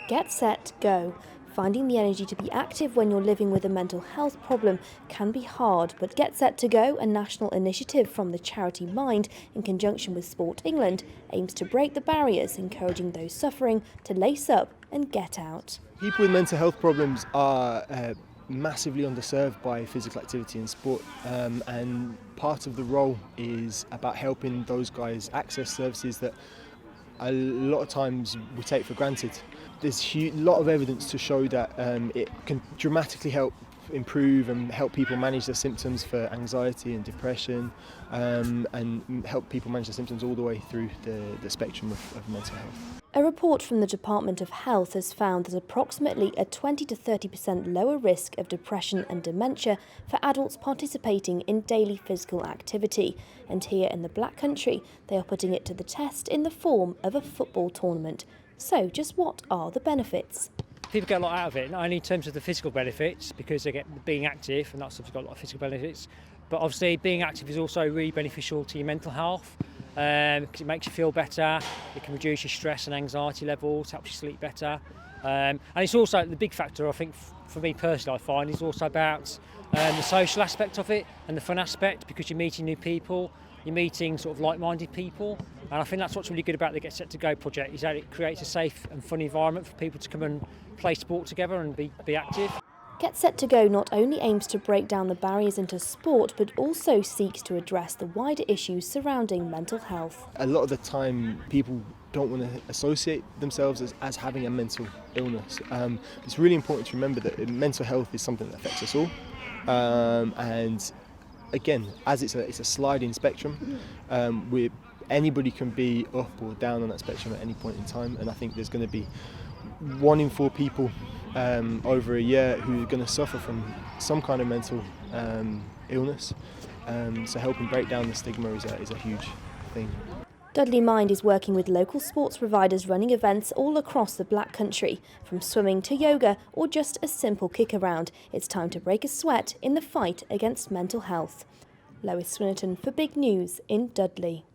Get set, go. Finding the energy to be active when you're living with a mental health problem can be hard, but Get Set to Go, a national initiative from the charity Mind in conjunction with Sport England, aims to break the barriers, encouraging those suffering to lace up and get out. People with mental health problems are massively underserved by physical activity and sport, and part of the role is about helping those guys access services that a lot of times we take for granted. There's a lot of evidence to show that it can dramatically help improve and help people manage their symptoms for anxiety and depression, and help people manage their symptoms all the way through the spectrum of mental health. A report from the Department of Health has found that approximately a 20 to 30% lower risk of depression and dementia for adults participating in daily physical activity. And here in the Black Country, they are putting it to the test in the form of a football tournament. So just what are the benefits? People get a lot out of it, not only in terms of the physical benefits, because they get being active, and that's got a lot of physical benefits, but obviously being active is also really beneficial to your mental health. Because it makes you feel better, it can reduce your stress and anxiety levels, helps you sleep better. And it's also the big factor, I think, for me personally, I find, is also about the social aspect of it and the fun aspect, because you're meeting new people, you're meeting sort of like-minded people. And I think that's what's really good about the Get Set to Go project, is that it creates a safe and fun environment for people to come and play sport together and be active. Get Set to Go not only aims to break down the barriers into sport, but also seeks to address the wider issues surrounding mental health. A lot of the time people don't want to associate themselves as having a mental illness. It's really important to remember that mental health is something that affects us all. And again, as it's a sliding spectrum, anybody can be up or down on that spectrum at any point in time, and I think there's going to be 1 in 4 people over a year who are going to suffer from some kind of mental illness. So helping break down the stigma is a huge thing. Dudley Mind is working with local sports providers running events all across the Black Country, from swimming to yoga or just a simple kick around. It's time to break a sweat in the fight against mental health. Lois Swinnerton for Big News in Dudley.